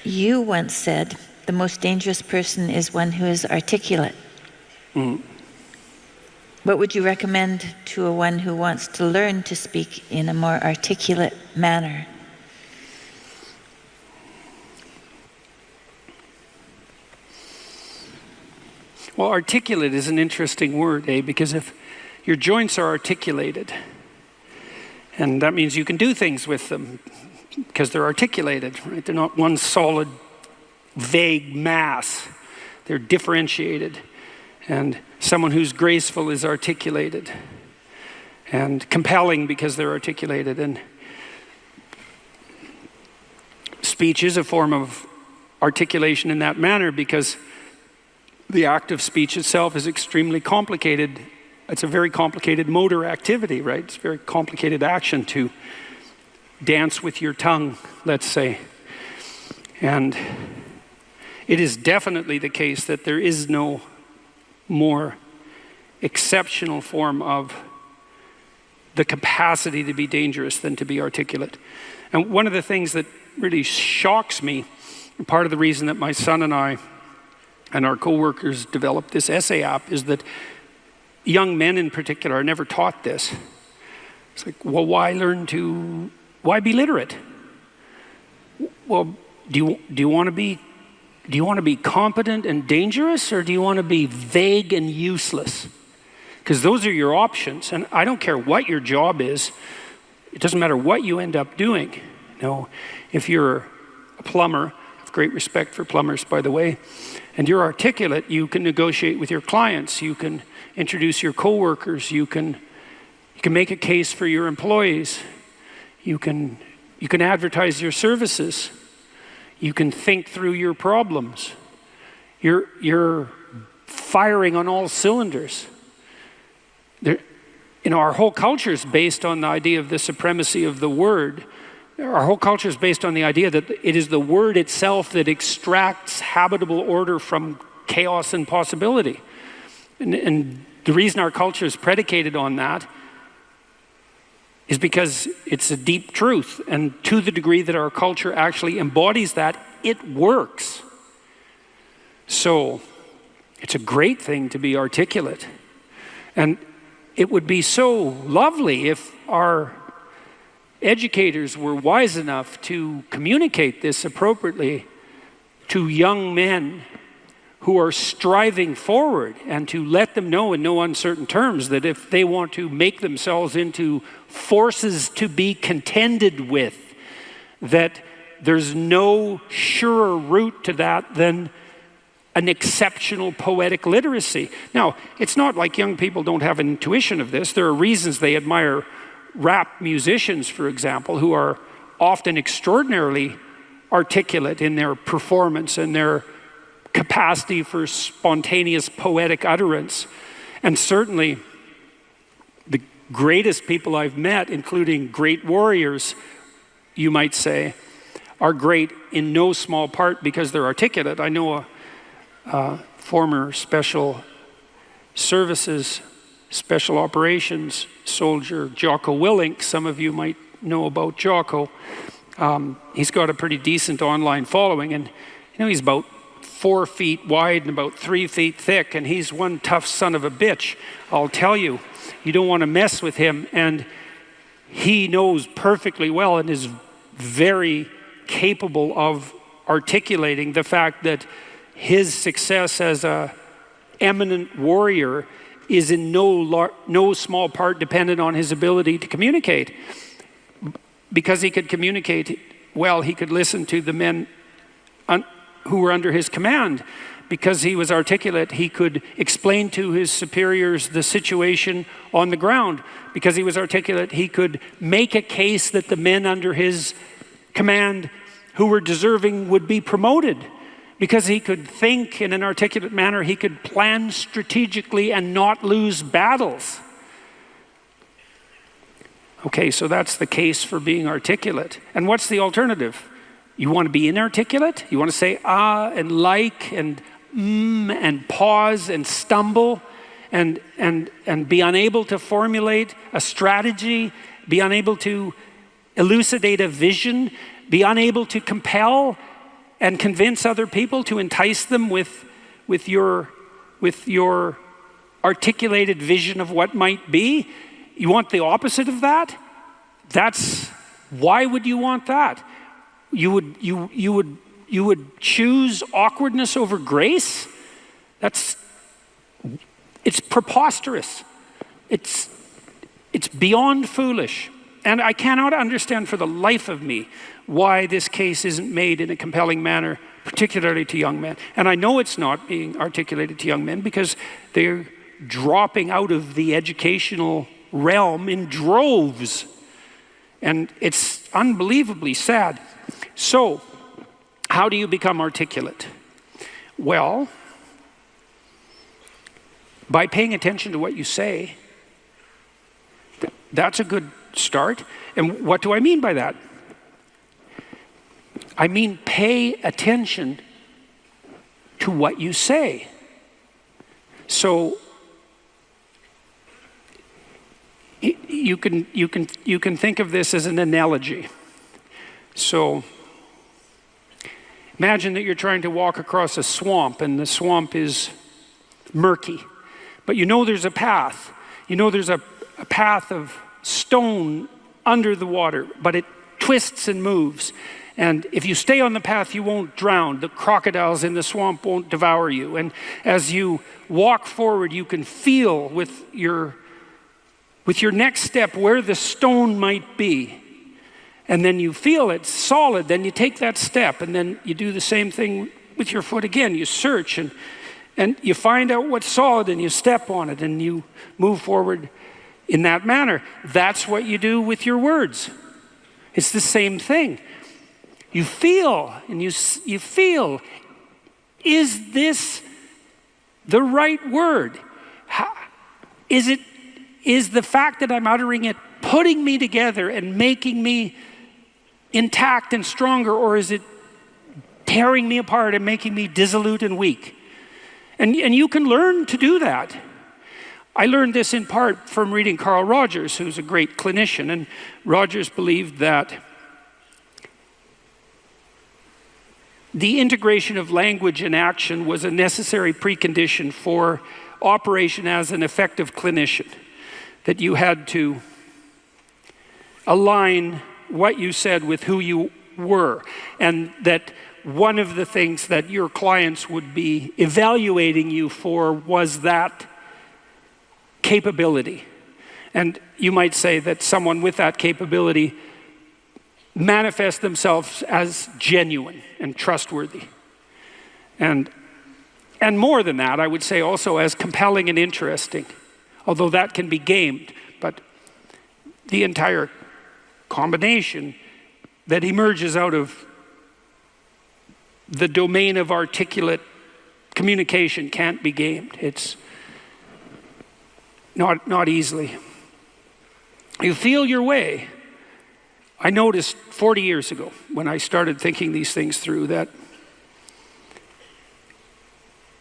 You once said, the most dangerous person is one who is articulate. What would you recommend to a one who wants to learn to speak in a more articulate manner? Well, articulate is an interesting word, because if your joints are articulated, and that means you can do things with them because they're articulated, right? They're not one solid, vague mass. They're differentiated. And someone who's graceful is articulated and compelling because they're articulated. And speech is a form of articulation in that manner because the act of speech itself is extremely complicated. It's a very complicated motor activity, right? It's a very complicated action to dance with your tongue, let's say. And it is definitely the case that there is no more exceptional form of the capacity to be dangerous than to be articulate. And one of the things that really shocks me, part of the reason that my son and I and our co-workers developed this essay app, is that young men in particular are never taught this. It's like, well, why be literate? Well, do you want to be competent and dangerous, or do you want to be vague and useless? Because those are your options. And I don't care what your job is. It doesn't matter what you end up doing. You know, if you're a plumber, I have great respect for plumbers, by the way, and you're articulate, you can negotiate with your clients, you can introduce your coworkers, you can make a case for your employees, you can advertise your services, you can think through your problems. You're firing on all cylinders. Our whole culture is based on the idea of the supremacy of the word. Our whole culture is based on the idea that it is the word itself that extracts habitable order from chaos and possibility. And the reason our culture is predicated on that is because it's a deep truth. And to the degree that our culture actually embodies that, it works. So it's a great thing to be articulate. And it would be so lovely if our educators were wise enough to communicate this appropriately to young men who are striving forward, and to let them know in no uncertain terms that if they want to make themselves into forces to be contended with, that there's no surer route to that than an exceptional poetic literacy. Now, it's not like young people don't have an intuition of this. There are reasons they admire rap musicians, for example, who are often extraordinarily articulate in their performance and their capacity for spontaneous poetic utterance. And certainly the greatest people I've met, including great warriors, you might say, are great in no small part because they're articulate. I know a former special services, special operations soldier, Jocko Willink. Some of you might know about Jocko. He's got a pretty decent online following, and he's about 4 feet wide and about 3 feet thick, and he's one tough son of a bitch. I'll tell you, you don't want to mess with him, and he knows perfectly well and is very capable of articulating the fact that his success as an eminent warrior is in no small part dependent on his ability to communicate. Because he could communicate well, he could listen to the men who were under his command. Because he was articulate, he could explain to his superiors the situation on the ground. Because he was articulate, he could make a case that the men under his command who were deserving would be promoted. Because he could think in an articulate manner, he could plan strategically and not lose battles. Okay, so that's the case for being articulate. And what's the alternative? You want to be inarticulate? You want to say and like and and pause and stumble and be unable to formulate a strategy, be unable to elucidate a vision, be unable to compel? and convince other people, to entice them with your articulated vision of what might be? You want the opposite of that? Why would you want that? You would choose awkwardness over grace? It's preposterous. It's beyond foolish. And I cannot understand for the life of me why this case isn't made in a compelling manner, particularly to young men. And I know it's not being articulated to young men because they're dropping out of the educational realm in droves. And it's unbelievably sad. So, how do you become articulate? Well, by paying attention to what you say. That's a good start. And what do I mean by that? I mean pay attention to what you say. So you can think of this as an analogy. So imagine that you're trying to walk across a swamp, and the swamp is murky. But you know there's a path. You know there's a path of stone under the water, but it twists and moves. And if you stay on the path, you won't drown. The crocodiles in the swamp won't devour you. And as you walk forward, you can feel with your next step where the stone might be. And then you feel it's solid, then you take that step, and then you do the same thing with your foot again. You search and you find out what's solid, and you step on it, and you move forward in that manner. That's what you do with your words. It's the same thing. You feel, and you feel, is this the right word? Is the fact that I'm uttering it putting me together and making me intact and stronger, or is it tearing me apart and making me dissolute and weak? And you can learn to do that. I learned this in part from reading Carl Rogers, who's a great clinician, and Rogers believed that the integration of language and action was a necessary precondition for operation as an effective clinician, that you had to align what you said with who you were, and that one of the things that your clients would be evaluating you for was that capability. And you might say that someone with that capability manifest themselves as genuine and trustworthy. And more than that, I would say also as compelling and interesting, although that can be gamed. But the entire combination that emerges out of the domain of articulate communication can't be gamed. It's not easily. You feel your way. I noticed 40 years ago when I started thinking these things through that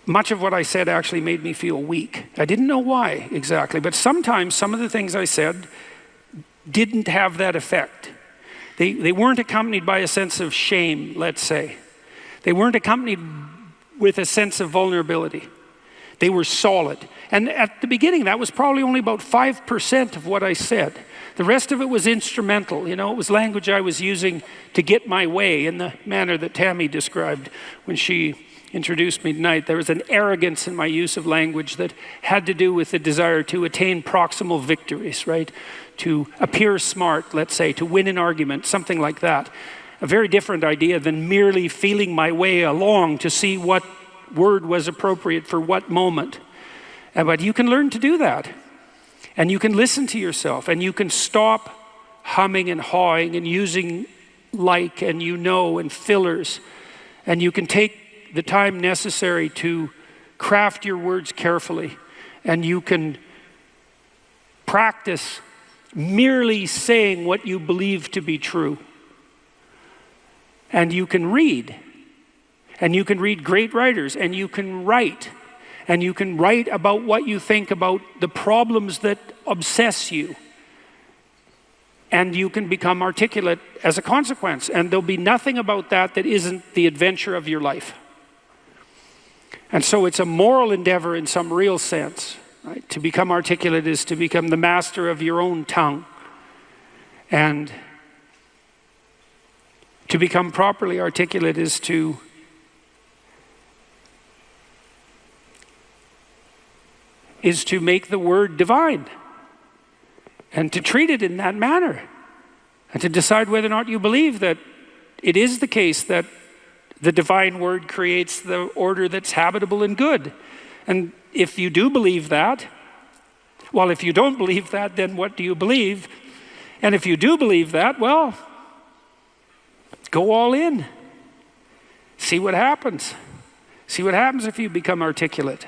much of what I said actually made me feel weak. I didn't know why exactly, but sometimes some of the things I said didn't have that effect. They weren't accompanied by a sense of shame, let's say. They weren't accompanied with a sense of vulnerability. They were solid. And at the beginning, that was probably only about 5% of what I said. The rest of it was instrumental. It was language I was using to get my way in the manner that Tammy described when she introduced me tonight. There was an arrogance in my use of language that had to do with the desire to attain proximal victories, right? To appear smart, let's say, to win an argument, something like that. A very different idea than merely feeling my way along to see what word was appropriate for what moment. But you can learn to do that. And you can listen to yourself, and you can stop humming and hawing and using like and and fillers. And you can take the time necessary to craft your words carefully. And you can practice merely saying what you believe to be true. And you can read. And you can read great writers, and you can write. And you can write about what you think about the problems that obsess you. and you can become articulate as a consequence. And there'll be nothing about that that isn't the adventure of your life. And so it's a moral endeavor in some real sense. Right? To become articulate is to become the master of your own tongue. And to become properly articulate is to make the word divine, and to treat it in that manner, and to decide whether or not you believe that it is the case that the divine word creates the order that's habitable and good. And if you do believe that, well, if you don't believe that, then what do you believe? And if you do believe that, well, go all in. See what happens. See what happens if you become articulate.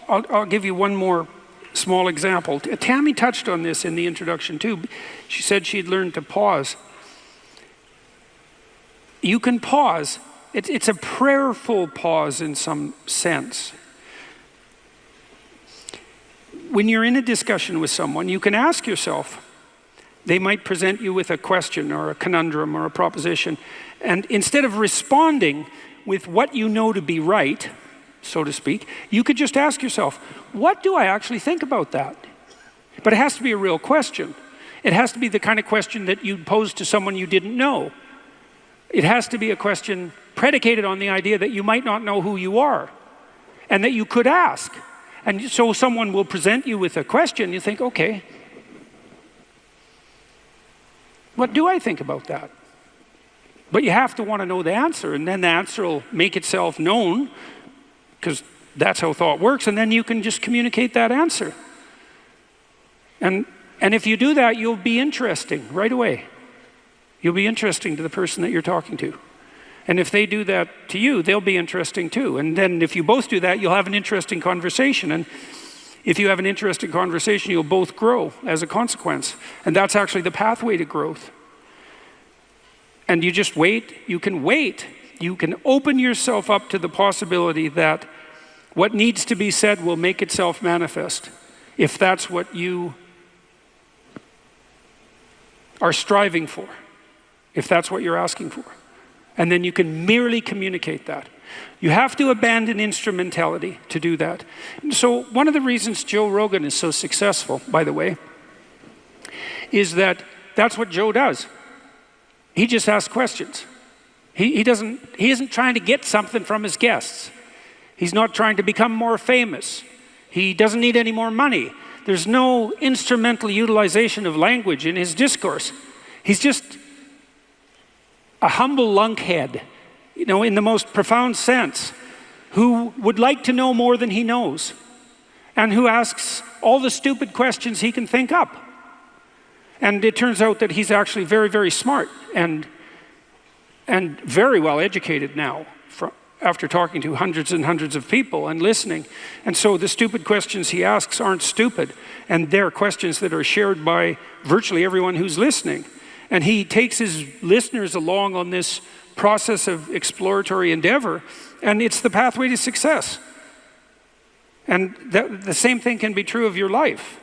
I'll give you one more small example. Tammy touched on this in the introduction too. She said she'd learned to pause. You can pause. It's a prayerful pause in some sense. When you're in a discussion with someone, you can ask yourself, they might present you with a question or a conundrum or a proposition, and instead of responding with what you know to be right, so to speak, you could just ask yourself, what do I actually think about that? But it has to be a real question. It has to be the kind of question that you'd pose to someone you didn't know. It has to be a question predicated on the idea that you might not know who you are, and that you could ask. And so someone will present you with a question, you think, okay, what do I think about that? But you have to want to know the answer, and then the answer will make itself known, because that's how thought works, and then you can just communicate that answer. And if you do that, you'll be interesting right away. You'll be interesting to the person that you're talking to. And if they do that to you, they'll be interesting too. And then if you both do that, you'll have an interesting conversation. And if you have an interesting conversation, you'll both grow as a consequence. And that's actually the pathway to growth. And you just wait. You can wait. You can open yourself up to the possibility that what needs to be said will make itself manifest, if that's what you are striving for, if that's what you're asking for. And then you can merely communicate that. You have to abandon instrumentality to do that. So one of the reasons Joe Rogan is so successful, by the way, is that that's what Joe does. He just asks questions. He isn't trying to get something from his guests. He's not trying to become more famous. He doesn't need any more money. There's no instrumental utilization of language in his discourse. He's just a humble lunkhead, in the most profound sense, who would like to know more than he knows, and who asks all the stupid questions he can think up. And it turns out that he's actually very, very smart and very well educated now, after talking to hundreds and hundreds of people and listening. And so the stupid questions he asks aren't stupid, and they're questions that are shared by virtually everyone who's listening. And he takes his listeners along on this process of exploratory endeavor, and it's the pathway to success. And the same thing can be true of your life.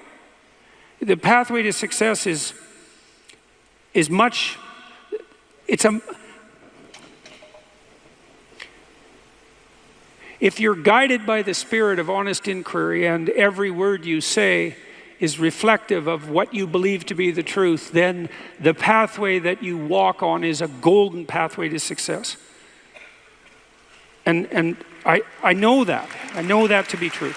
The pathway to success is much, if you're guided by the spirit of honest inquiry and every word you say is reflective of what you believe to be the truth, then the pathway that you walk on is a golden pathway to success. And I know that. I know that to be true.